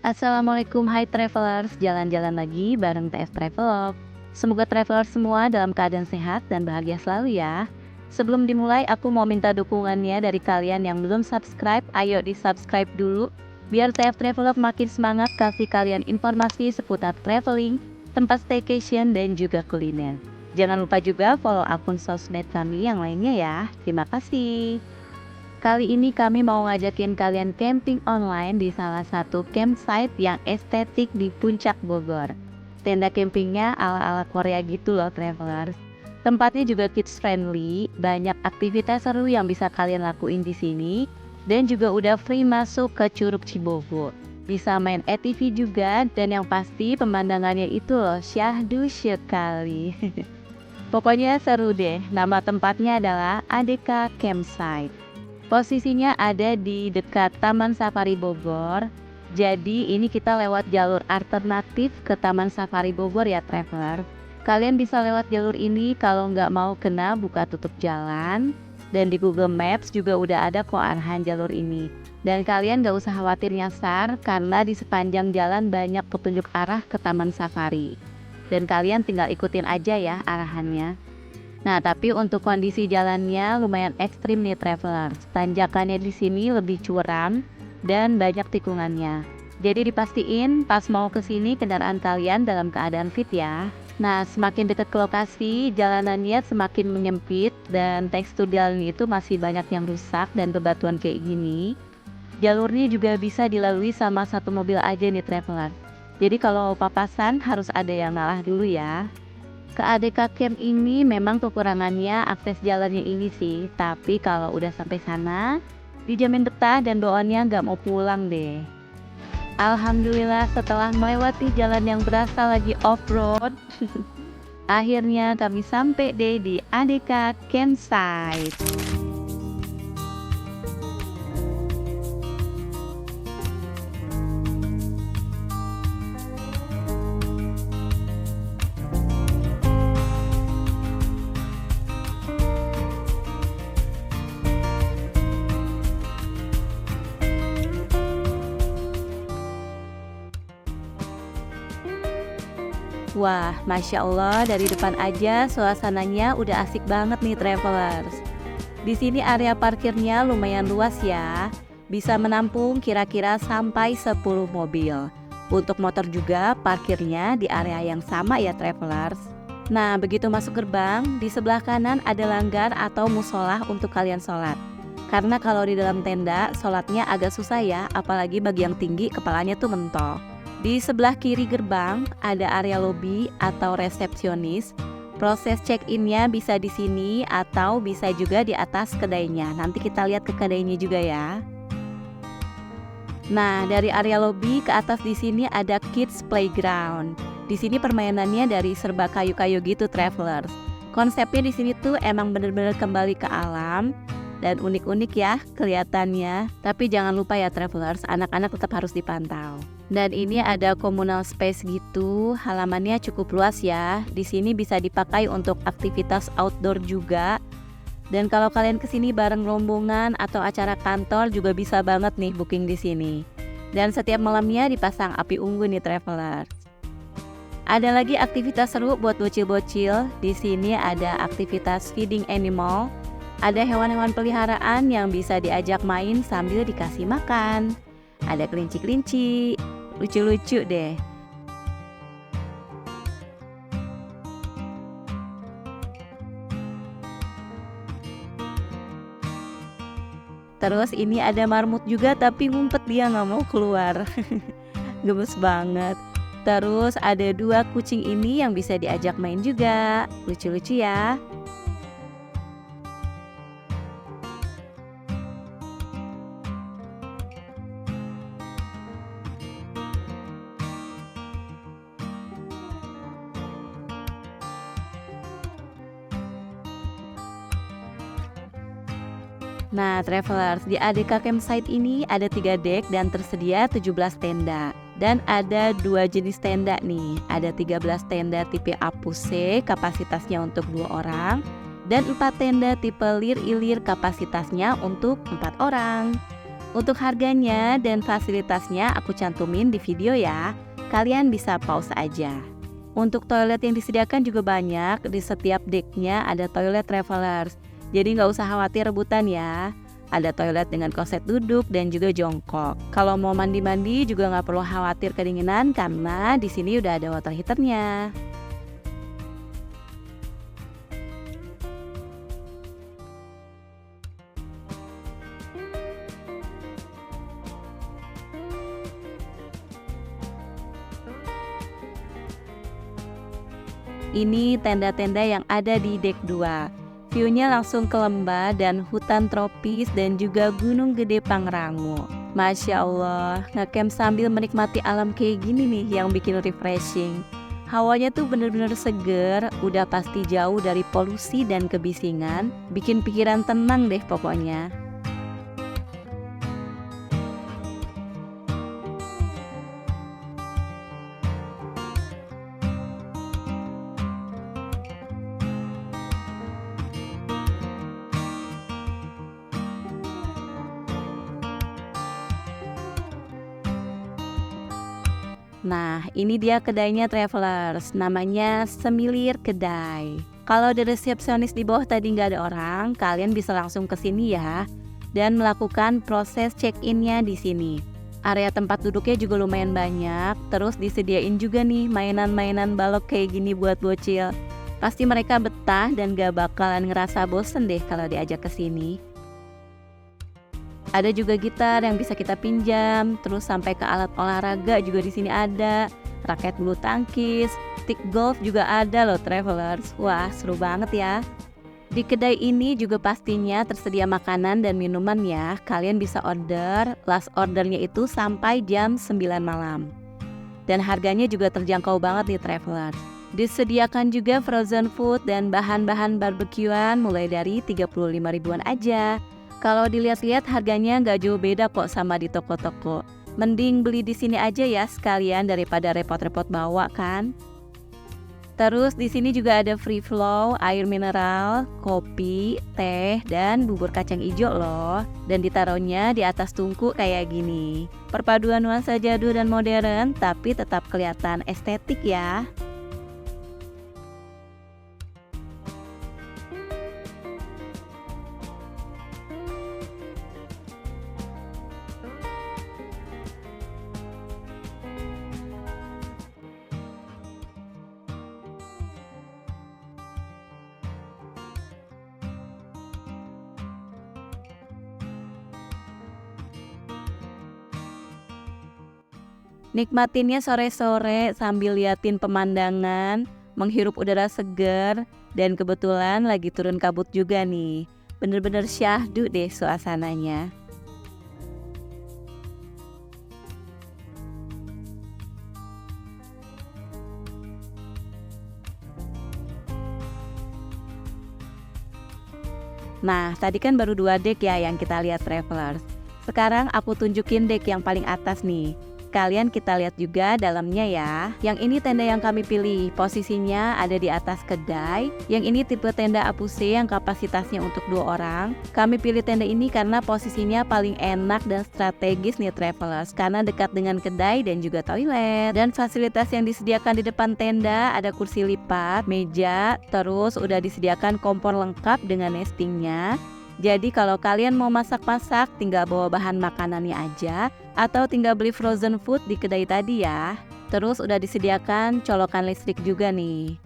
Assalamualaikum, hai travelers, jalan-jalan lagi bareng TF Travelog. Semoga travelers semua dalam keadaan sehat dan bahagia selalu ya. Sebelum dimulai, aku mau minta dukungannya dari kalian yang belum subscribe, ayo di-subscribe dulu. Biar TF Travelog makin semangat kasih kalian informasi seputar traveling, tempat staycation, dan juga kuliner. Jangan lupa juga follow akun sosmed kami yang lainnya ya. Terima kasih. Kali ini kami mau ngajakin kalian camping online di salah satu campsite yang estetik di Puncak Bogor. Tenda campingnya ala-ala Korea gitu loh travelers. Tempatnya juga kids friendly, banyak aktivitas seru yang bisa kalian lakuin di sini, dan juga udah free masuk ke Curug Cibogo. Bisa main ATV juga, dan yang pasti pemandangannya itu loh syahdu sekali. Pokoknya seru deh. Nama tempatnya adalah ADK Campsite. Posisinya ada di dekat Taman Safari Bogor. Jadi ini kita lewat jalur alternatif ke Taman Safari Bogor ya traveler. Kalian bisa lewat jalur ini kalau nggak mau kena buka tutup jalan. Dan di Google Maps juga udah ada kok arahan jalur ini. Dan kalian nggak usah khawatir nyasar karena di sepanjang jalan banyak petunjuk arah ke Taman Safari. Dan kalian tinggal ikutin aja ya arahannya. Nah, tapi untuk kondisi jalannya lumayan ekstrim nih travelers. Tanjakannya di sini lebih curam dan banyak tikungannya. Jadi dipastiin pas mau ke sini kendaraan kalian dalam keadaan fit ya. Nah, semakin dekat ke lokasi, jalanannya semakin menyempit dan tekstur jalan itu masih banyak yang rusak dan bebatuan kayak gini. Jalurnya juga bisa dilalui sama satu mobil aja nih traveler. Jadi kalau papasan harus ada yang ngalah dulu ya. Ke ADK Camp ini memang kekurangannya akses jalannya ini sih, tapi kalau udah sampai sana, dijamin betah dan bawaannya nggak mau pulang deh. Alhamdulillah setelah melewati jalan yang berasa lagi off-road, akhirnya kami sampai deh di ADK Campsite. Wah, Masya Allah, dari depan aja suasananya udah asik banget nih travelers. Di sini area parkirnya lumayan luas ya, bisa menampung kira-kira sampai 10 mobil. Untuk motor juga parkirnya di area yang sama ya travelers. Nah, begitu masuk gerbang, di sebelah kanan ada langgar atau musolah untuk kalian sholat. Karena kalau di dalam tenda, sholatnya agak susah ya, apalagi bagi yang tinggi kepalanya tuh mentok. Di sebelah kiri gerbang ada area lobby atau resepsionis. Proses check-in-nya bisa di sini atau bisa juga di atas kedainya. Nanti kita lihat ke kedainya juga ya. Nah, dari area lobby ke atas di sini ada kids playground. Di sini permainannya dari serba kayu-kayu gitu travelers. Konsepnya di sini tuh emang bener-bener kembali ke alam. Dan unik-unik ya kelihatannya. Tapi jangan lupa ya travelers, anak-anak tetap harus dipantau. Dan ini ada communal space gitu, halamannya cukup luas ya. Di sini bisa dipakai untuk aktivitas outdoor juga. Dan kalau kalian kesini bareng rombongan atau acara kantor juga bisa banget nih booking di sini. Dan setiap malamnya dipasang api unggun nih travelers. Ada lagi aktivitas seru buat bocil-bocil. Di sini ada aktivitas feeding animal. Ada hewan-hewan peliharaan yang bisa diajak main sambil dikasih makan. Ada kelinci-kelinci, lucu-lucu deh. Terus ini ada marmut juga tapi ngumpet dia nggak mau keluar. Gemes banget. Terus ada 2 kucing ini yang bisa diajak main juga. Lucu-lucu ya. Nah, travelers, di ADK Campsite ini ada 3 deck dan tersedia 17 tenda. Dan ada 2 jenis tenda nih. Ada 13 tenda tipe A plus C, kapasitasnya untuk 2 orang. Dan 4 tenda tipe lir ilir, kapasitasnya untuk 4 orang. Untuk harganya dan fasilitasnya aku cantumin di video ya. Kalian bisa pause aja. Untuk toilet yang disediakan juga banyak, di setiap decknya ada toilet travelers. Jadi nggak usah khawatir rebutan ya. Ada toilet dengan kloset duduk dan juga jongkok. Kalau mau mandi-mandi juga nggak perlu khawatir kedinginan karena di sini udah ada water heaternya. Ini tenda-tenda yang ada di deck 2. View-nya langsung ke lembah dan hutan tropis dan juga gunung gede Pangrango. Masya Allah, ngecamp sambil menikmati alam kayak gini nih yang bikin refreshing. Hawanya tuh bener-bener seger, udah pasti jauh dari polusi dan kebisingan, bikin pikiran tenang deh pokoknya. Nah, ini dia kedainya travelers, namanya Semilir Kedai. Kalau di resepsionis di bawah tadi nggak ada orang, kalian bisa langsung ke sini ya dan melakukan proses check-in-nya di sini. Area tempat duduknya juga lumayan banyak, terus disediain juga nih mainan-mainan balok kayak gini buat bocil. Pasti mereka betah dan gak bakalan ngerasa bosen deh kalau diajak ke sini. Ada juga gitar yang bisa kita pinjam, terus sampai ke alat olahraga juga di sini ada. Raket bulu tangkis, stick golf juga ada loh travelers. Wah, seru banget ya. Di kedai ini juga pastinya tersedia makanan dan minuman ya. Kalian bisa order, last ordernya itu sampai jam 9 malam. Dan harganya juga terjangkau banget nih travelers. Disediakan juga frozen food dan bahan-bahan barbekyuan mulai dari 35 ribuan aja. Kalau dilihat-lihat harganya nggak jauh beda kok sama di toko-toko. Mending beli di sini aja ya sekalian daripada repot-repot bawa kan. Terus di sini juga ada free flow, air mineral, kopi, teh, dan bubur kacang ijo loh. Dan ditaruhnya di atas tungku kayak gini. Perpaduan nuansa jadul dan modern tapi tetap kelihatan estetik ya. Nikmatinnya sore-sore sambil liatin pemandangan, menghirup udara segar, dan kebetulan lagi turun kabut juga nih. Bener-bener syahdu deh suasananya. Nah, tadi kan baru 2 deck ya yang kita lihat travelers. Sekarang aku tunjukin deck yang paling atas nih. Kalian kita lihat juga dalamnya ya. Yang ini tenda yang kami pilih, posisinya ada di atas kedai. Yang ini tipe tenda apuse yang kapasitasnya untuk 2 orang. Kami pilih tenda ini karena posisinya paling enak dan strategis nih travelers, karena dekat dengan kedai dan juga toilet. Dan fasilitas yang disediakan di depan tenda ada kursi lipat, meja, terus udah disediakan kompor lengkap dengan nestingnya. Jadi kalau kalian mau masak-masak tinggal bawa bahan makanannya aja atau tinggal beli frozen food di kedai tadi ya. Terus udah disediakan colokan listrik juga nih.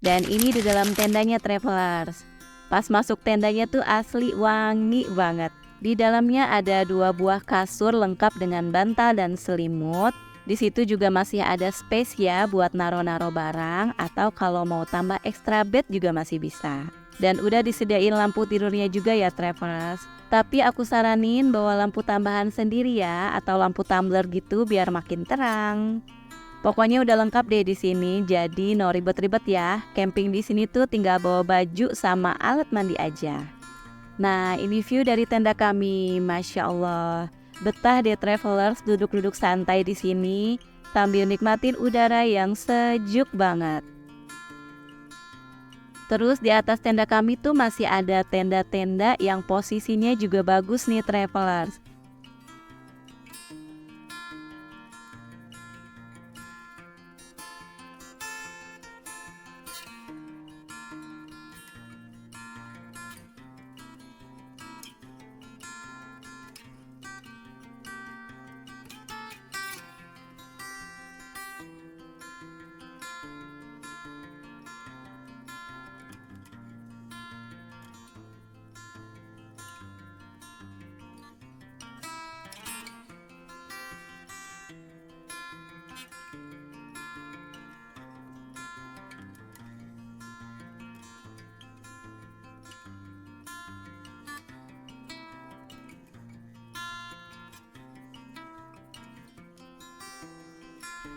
Dan ini di dalam tendanya travelers. Pas masuk tendanya tuh asli wangi banget. Di dalamnya ada 2 buah kasur lengkap dengan bantal dan selimut. Di situ juga masih ada space ya buat naro-naro barang atau kalau mau tambah extra bed juga masih bisa. Dan udah disediain lampu tidurnya juga ya travelers. Tapi aku saranin bawa lampu tambahan sendiri ya atau lampu tumbler gitu biar makin terang. Pokoknya udah lengkap deh di sini. Jadi no ribet-ribet ya. Camping di sini tuh tinggal bawa baju sama alat mandi aja. Nah, ini view dari tenda kami. Masya Allah. Betah deh travelers duduk-duduk santai di sini sambil nikmatin udara yang sejuk banget. Terus di atas tenda kami tuh masih ada tenda-tenda yang posisinya juga bagus nih travelers.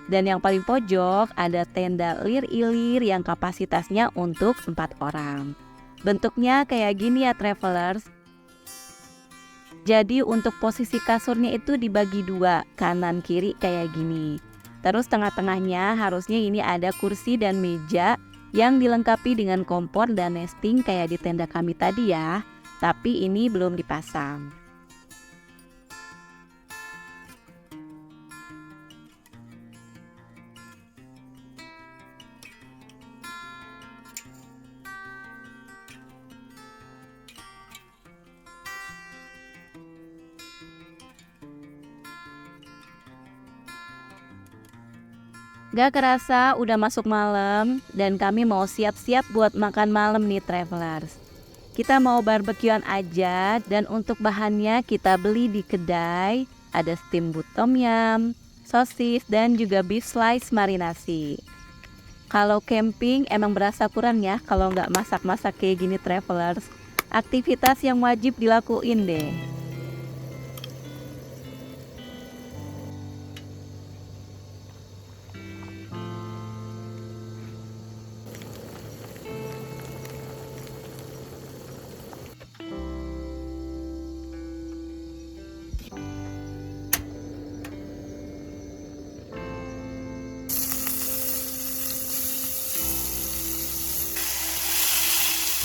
Dan yang paling pojok ada tenda lir-ilir yang kapasitasnya untuk 4 orang. Bentuknya kayak gini ya travelers. Jadi untuk posisi kasurnya itu dibagi 2, kanan kiri kayak gini. Terus tengah-tengahnya harusnya ini ada kursi dan meja yang dilengkapi dengan kompor dan nesting kayak di tenda kami tadi ya. Tapi ini belum dipasang. Gak kerasa udah masuk malam dan kami mau siap-siap buat makan malam nih travelers. Kita mau barbekyuan aja dan untuk bahannya kita beli di kedai. Ada steamboat tom yum, sosis dan juga beef slice marinasi. Kalau camping emang berasa kurang ya kalau nggak masak-masak kayak gini travelers. Aktivitas yang wajib dilakuin deh.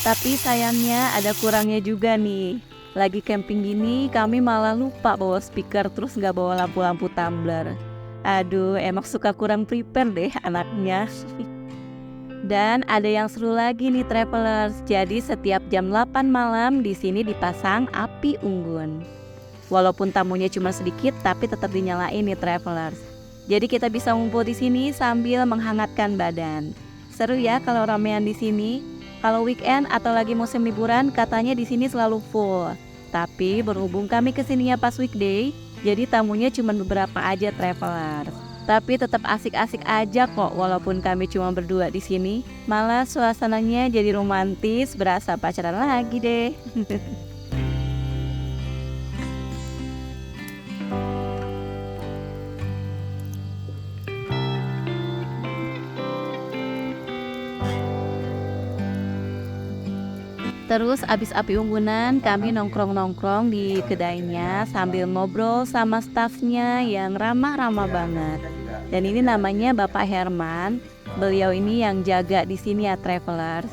Tapi sayangnya ada kurangnya juga nih. Lagi camping gini kami malah lupa bawa speaker terus nggak bawa lampu-lampu tumbler. Aduh emang suka kurang prepare deh anaknya. Dan ada yang seru lagi nih travelers. Jadi setiap jam 8 malam di sini dipasang api unggun. Walaupun tamunya cuma sedikit tapi tetap dinyalain nih travelers. Jadi kita bisa ngumpul di sini sambil menghangatkan badan. Seru ya kalau ramean di sini. Kalau weekend atau lagi musim liburan katanya di sini selalu full. Tapi berhubung kami kesininya pas weekday, jadi tamunya cuma beberapa aja traveler. Tapi tetap asik-asik aja kok walaupun kami cuma berdua di sini. Malah suasananya jadi romantis, berasa pacaran lagi deh. Terus abis api unggunan kami nongkrong-nongkrong di kedainya sambil ngobrol sama stafnya yang ramah-ramah banget. Dan ini namanya Bapak Herman. Beliau ini yang jaga di sini ya travelers.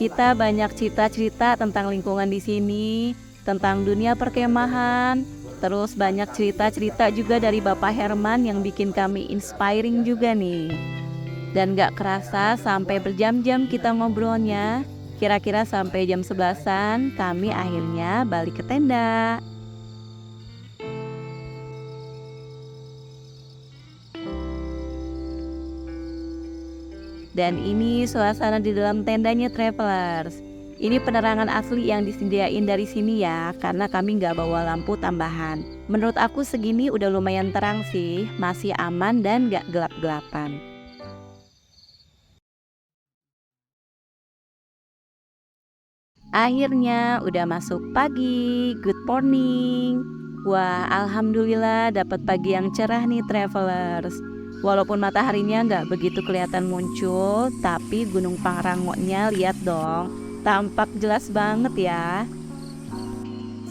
Kita banyak cerita-cerita tentang lingkungan di sini, tentang dunia perkemahan. Terus banyak cerita-cerita juga dari Bapak Herman yang bikin kami inspiring juga nih. Dan gak kerasa sampai berjam-jam kita ngobrolnya. Kira-kira sampai jam 11-an kami akhirnya balik ke tenda. Dan ini suasana di dalam tendanya travelers. Ini penerangan asli yang disediain dari sini ya, karena kami nggak bawa lampu tambahan. Menurut aku segini udah lumayan terang sih, masih aman dan nggak gelap-gelapan. Akhirnya udah masuk pagi, good morning. Wah, alhamdulillah dapat pagi yang cerah nih travelers. Walaupun mataharinya nggak begitu kelihatan muncul, tapi Gunung Pangrangonya lihat dong, tampak jelas banget ya.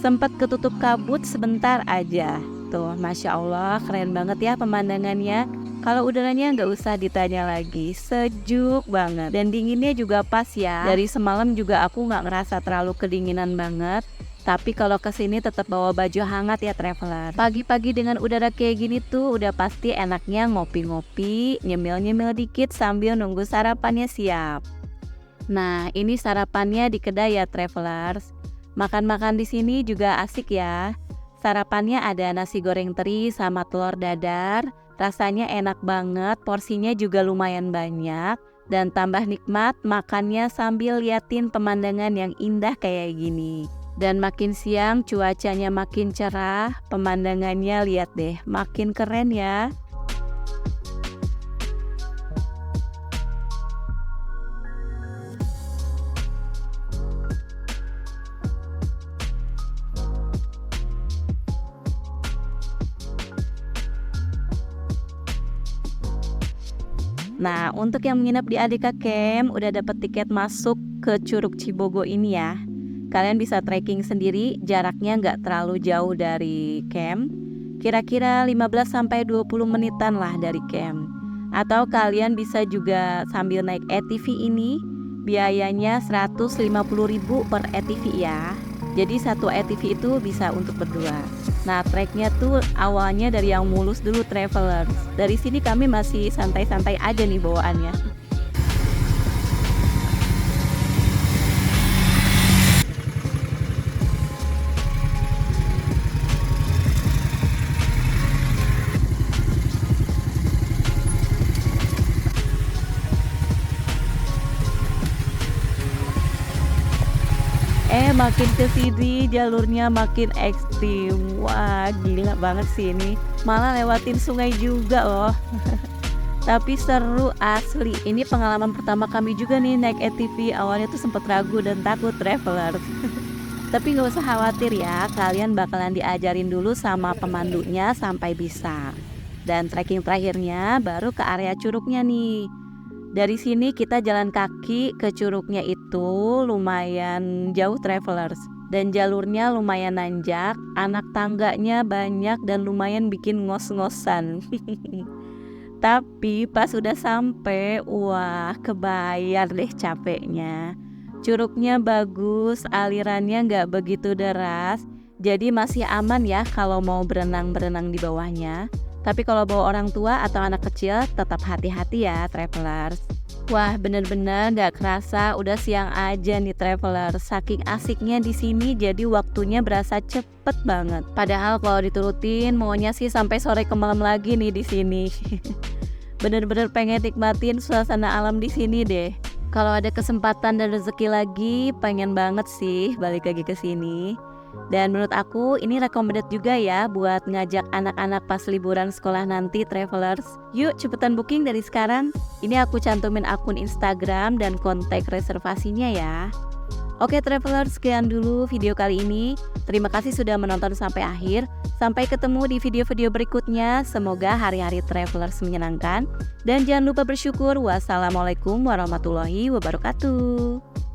Sempat ketutup kabut sebentar aja. Tuh, Masya Allah, keren banget ya pemandangannya. Kalau udaranya nggak usah ditanya lagi, sejuk banget dan dinginnya juga pas ya. Dari semalam juga aku nggak ngerasa terlalu kedinginan banget. Tapi kalau kesini tetap bawa baju hangat ya traveler. Pagi-pagi dengan udara kayak gini tuh udah pasti enaknya ngopi-ngopi, nyemil-nyemil dikit sambil nunggu sarapannya siap. Nah ini sarapannya di kedai ya travelers. Makan-makan di sini juga asik ya. Sarapannya ada nasi goreng teri sama telur dadar. Rasanya enak banget, porsinya juga lumayan banyak. Dan tambah nikmat makannya sambil liatin pemandangan yang indah kayak gini. Dan makin siang cuacanya makin cerah, pemandangannya lihat deh makin keren ya. Nah, untuk yang menginap di ADK Camp udah dapat tiket masuk ke Curug Cibogo ini ya. Kalian bisa trekking sendiri, jaraknya nggak terlalu jauh dari camp. Kira-kira 15-20 menitan lah dari camp. Atau kalian bisa juga sambil naik ATV ini, biayanya 150.000 per ATV ya. Jadi satu ATV itu bisa untuk berdua. Nah, treknya tuh awalnya dari yang mulus dulu travelers. Dari sini kami masih santai-santai aja nih bawaannya. Makin ke sini jalurnya makin ekstrim. Wah, gila banget sih ini. Malah lewatin sungai juga loh. Tapi seru asli. Ini pengalaman pertama kami juga nih naik ATV. Awalnya tuh sempet ragu dan takut traveler. Tapi nggak usah khawatir ya, kalian bakalan diajarin dulu sama pemandunya sampai bisa. Dan trekking terakhirnya baru ke area curugnya nih. Dari sini kita jalan kaki ke curugnya itu lumayan jauh travelers. Dan jalurnya lumayan nanjak, anak tangganya banyak dan lumayan bikin ngos-ngosan. Tapi pas udah sampai, wah kebayar deh capeknya. Curugnya bagus, alirannya nggak begitu deras. Jadi masih aman ya kalau mau berenang-berenang di bawahnya. Tapi kalau bawa orang tua atau anak kecil tetap hati-hati ya travelers. Wah bener-bener gak kerasa udah siang aja nih traveler. Saking asiknya di sini jadi waktunya berasa cepet banget. Padahal kalau diturutin maunya sih sampai sore ke malam lagi nih di sini. Bener-bener pengen nikmatin suasana alam di sini deh. Kalau ada kesempatan dan rezeki lagi pengen banget sih balik lagi ke sini. Dan menurut aku ini recommended juga ya buat ngajak anak-anak pas liburan sekolah nanti travelers. Yuk cepetan booking dari sekarang. Ini aku cantumin akun Instagram dan kontak reservasinya ya. Oke travelers, sekian dulu video kali ini. Terima kasih sudah menonton sampai akhir. Sampai ketemu di video-video berikutnya. Semoga hari-hari travelers menyenangkan. Dan jangan lupa bersyukur. Wassalamualaikum warahmatullahi wabarakatuh.